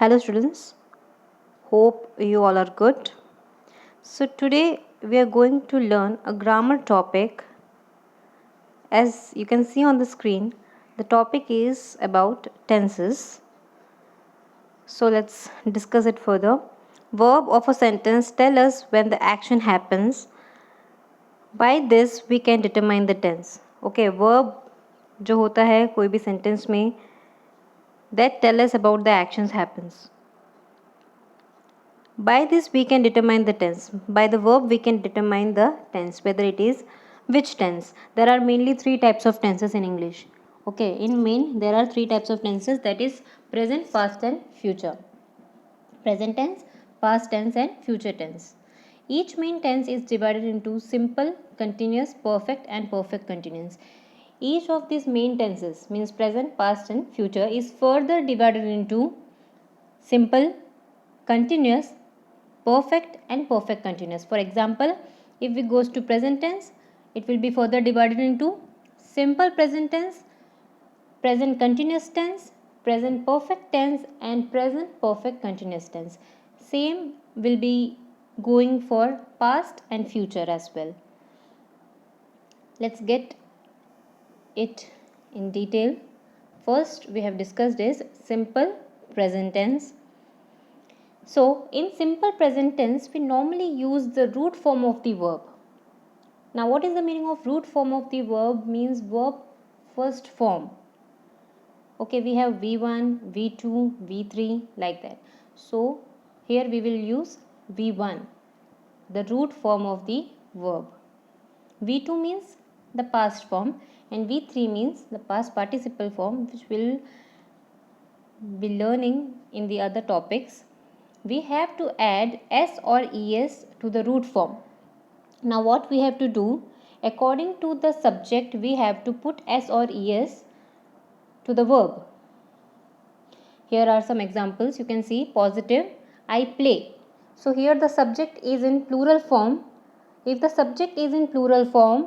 Hello students, hope you all are good. So today we are going to learn a grammar topic. As you can see on the screen, the topic is about tenses. So let's discuss it further. Verb of a sentence tell us when the action happens. By this we can determine the tense. Okay, verb जो होता है कोई भी sentence में that tell us about the actions happens. By this we can determine the tense. By the verb we can determine the tense, whether it is which tense. There are mainly three types of tenses in English. Okay, in main there are three types of tenses, that is present, past and future. Present tense, past tense and future tense. Each main tense is divided into simple, continuous, perfect and perfect continuous. Each of these main tenses means present, past and future is further divided into simple, continuous, perfect and perfect continuous. For example, if we goes to present tense, it will be further divided into simple present tense, present continuous tense, present perfect tense and present perfect continuous tense. Same will be going for past and future as well. Let's get it in detail. First we have discussed is simple present tense. So, in simple present tense, we normally use the root form of the verb. Now, what is the meaning of root form of the verb? Means verb first form. Okay, we have V1, V2, V3 like that. So, here we will use V1, the root form of the verb. V2 means the past form and V3 means the past participle form, which will be learning in the other topics. We have to add s or es to the root form. Now what we have to do, according to the subject we have to put s or es to the verb. Here are some examples. You can see positive, I play. So here the subject is in plural form. If the subject is in plural form,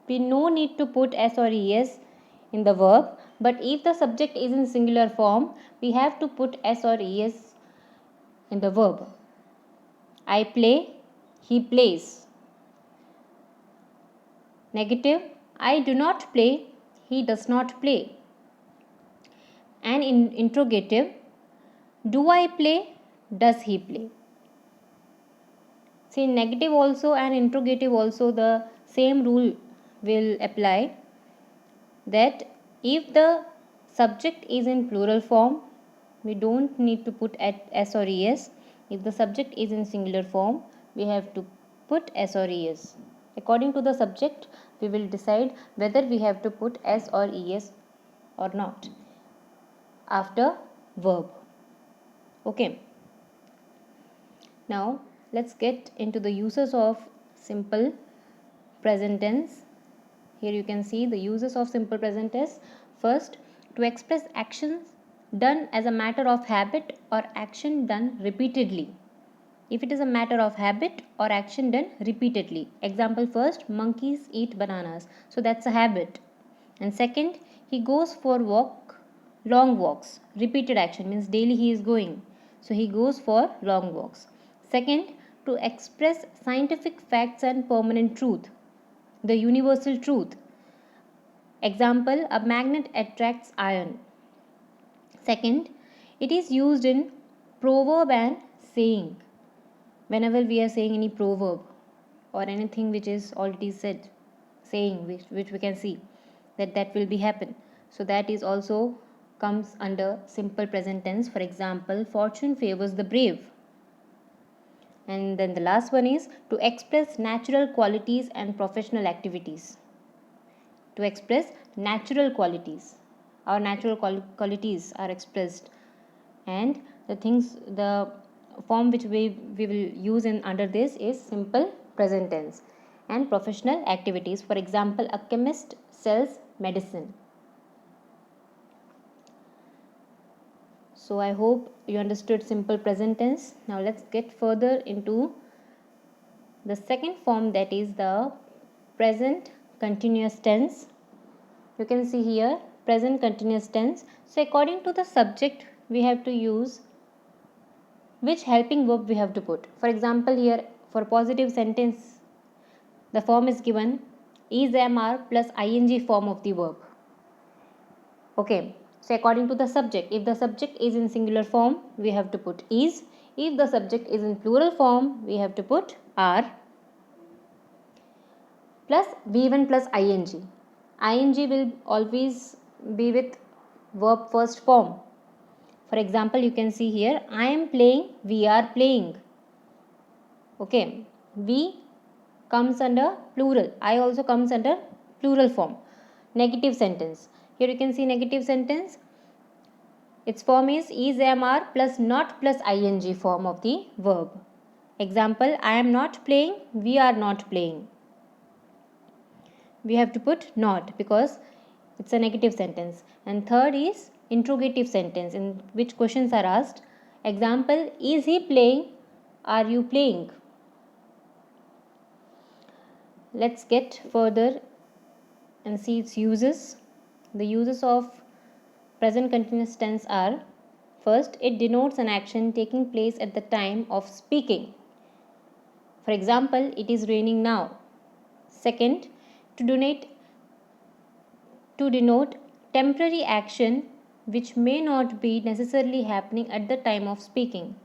we no need to put s or es in the verb. But if the subject is in singular form, we have to put s or es in the verb. I play, he plays. Negative, I do not play, he does not play. And in interrogative, do I play, does he play. See, negative also and interrogative also the same rule will apply, that if the subject is in plural form, we don't need to put s or es. If the subject is in singular form, we have to put s or es. According to the subject, we will decide whether we have to put s or es or not after verb. Okay. Now let's get into the uses of simple present tense. Here you can see the uses of simple present tense. First, to express actions done as a matter of habit or action done repeatedly. If it is a matter of habit or action done repeatedly. Example first, monkeys eat bananas. So that's a habit. And second, he goes for long walks. Repeated action means daily he is going. So he goes for long walks. Second, to express scientific facts and permanent truth, the universal truth. Example, a magnet attracts iron. Second, it is used in proverb and saying. Whenever we are saying any proverb or anything which is already said, saying which we can see that will be happen. So that is also comes under simple present tense. For example, fortune favors the brave. And then the last one is to express natural qualities and professional activities. To express natural qualities, our natural qualities are expressed, and the form which we will use in under this is simple present tense. And professional activities, for example, a chemist sells medicine. So I hope you understood simple present tense. Now let's get further into the second form, that is the present continuous tense. You can see here present continuous tense. So according to the subject we have to use which helping verb we have to put. For example, here for positive sentence, the form is given is, am, are plus ing form of the verb. Okay, so according to the subject, if the subject is in singular form, we have to put is. If the subject is in plural form, we have to put are plus V1 plus ing. Ing will always be with verb first form. For example, you can see here, I am playing, we are playing. Okay, we comes under plural, I also comes under plural form. Negative sentence, here you can see negative sentence, its form is, am, are plus not plus ing form of the verb. Example, I am not playing, we are not playing. We have to put not because it's a negative sentence. And third is interrogative sentence, in which questions are asked. Example, is he playing, are you playing? Let's get further and see its uses. The uses of present continuous tense are: first, it denotes an action taking place at the time of speaking. For example, it is raining now. Second, to denote temporary action which may not be necessarily happening at the time of speaking.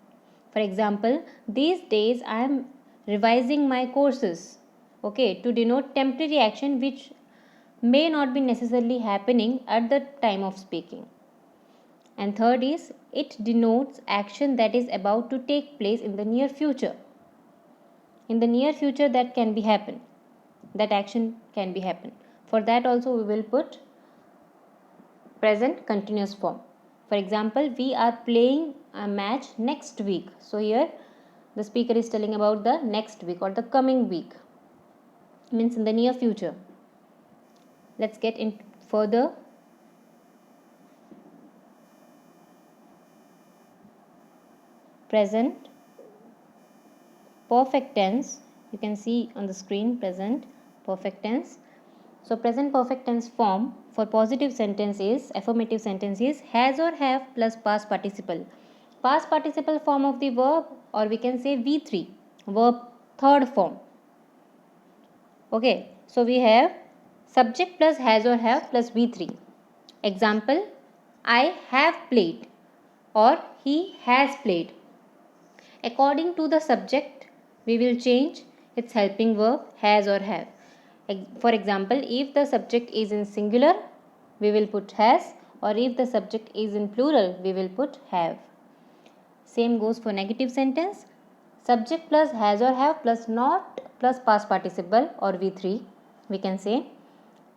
For example, these days I am revising my courses. Okay, to denote temporary action which may not be necessarily happening at the time of speaking. And third is, it denotes action that is about to take place in the near future. In the near future, that can be happen. That action can be happen. For that also we will put present continuous form. For example, we are playing a match next week. So here the speaker is telling about the next week or the coming week, means in the near future. Let's get in further. Present perfect tense, you can see on the screen present perfect tense. So present perfect tense form for positive sentence is, affirmative sentence is, has or have plus past participle. Past participle form of the verb, or we can say V3, verb third form. Okay, so we have subject plus has or have plus V3. Example, I have played or he has played. According to the subject, we will change its helping verb has or have. For example, if the subject is in singular, we will put has, or if the subject is in plural, we will put have. Same goes for negative sentence. Subject plus has or have plus not plus past participle or V3, we can say.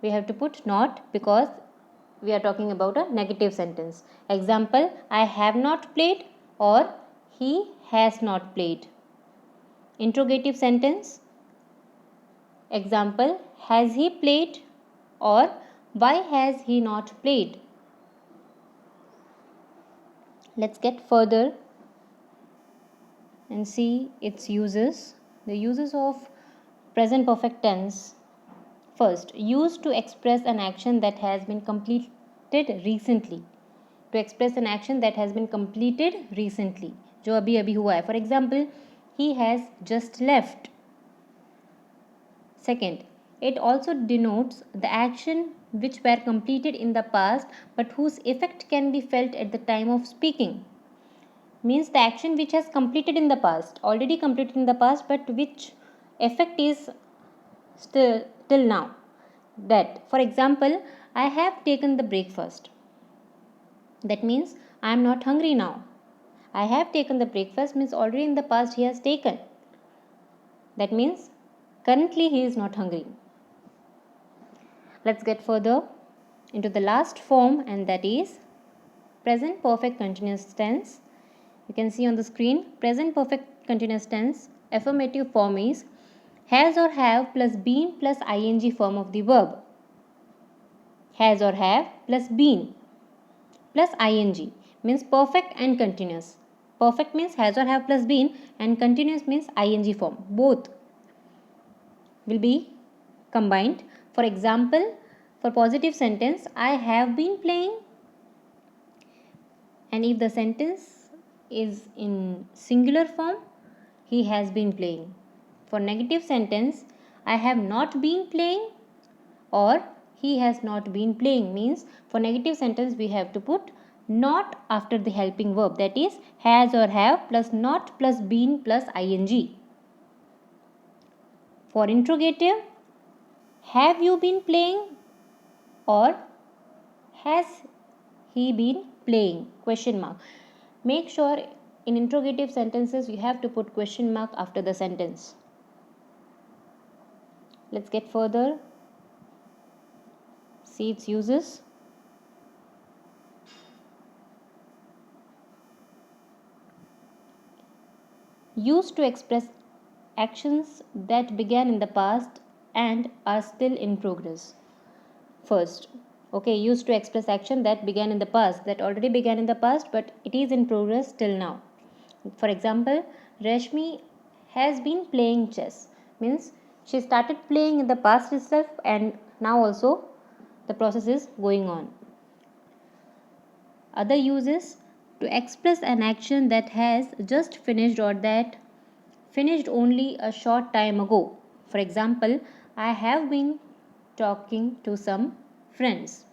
We have to put not because we are talking about a negative sentence. Example, I have not played or he has not played. Interrogative sentence. Example, has he played or why has he not played? Let's get further and see its uses. The uses of present perfect tense. First, used to express an action that has been completed recently. To express an action that has been completed recently, जो अभी अभी हुआ है. For example, he has just left. Second, it also denotes the action which were completed in the past but whose effect can be felt at the time of speaking. Means the action which has completed in the past, already completed in the past, but which effect is still till now. That, for example, I have taken the breakfast. That means I am not hungry now. I have taken the breakfast means already in the past he has taken. That means currently he is not hungry. Let's get further into the last form, and that is present perfect continuous tense. You can see on the screen, present perfect continuous tense affirmative form is has or have plus been plus ing form of the verb. Has or have plus been plus ing means perfect and continuous. Perfect means has or have plus been, and continuous means ing form. Both will be combined. For example, for positive sentence, I have been playing, and if the sentence is in singular form, he has been playing. For negative sentence, I have not been playing or he has not been playing, means for negative sentence we have to put not after the helping verb, that is has or have plus not plus been plus ing. For interrogative, have you been playing or has he been playing? Question mark. Make sure in interrogative sentences you have to put question mark after the sentence. Let's get further. See its uses. Used to express actions that began in the past and are still in progress. First, okay, used to express action that began in the past, that already began in the past but it is in progress till now. For example, Rashmi has been playing chess, means she started playing in the past itself and now also the process is going on. Other uses, to express an action that has just finished or that finished only a short time ago. For example, I have been talking to some friends.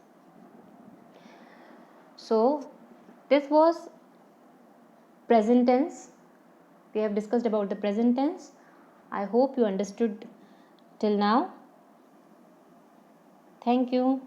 So, this was present tense. We have discussed about the present tense. I hope you understood till now. Thank you.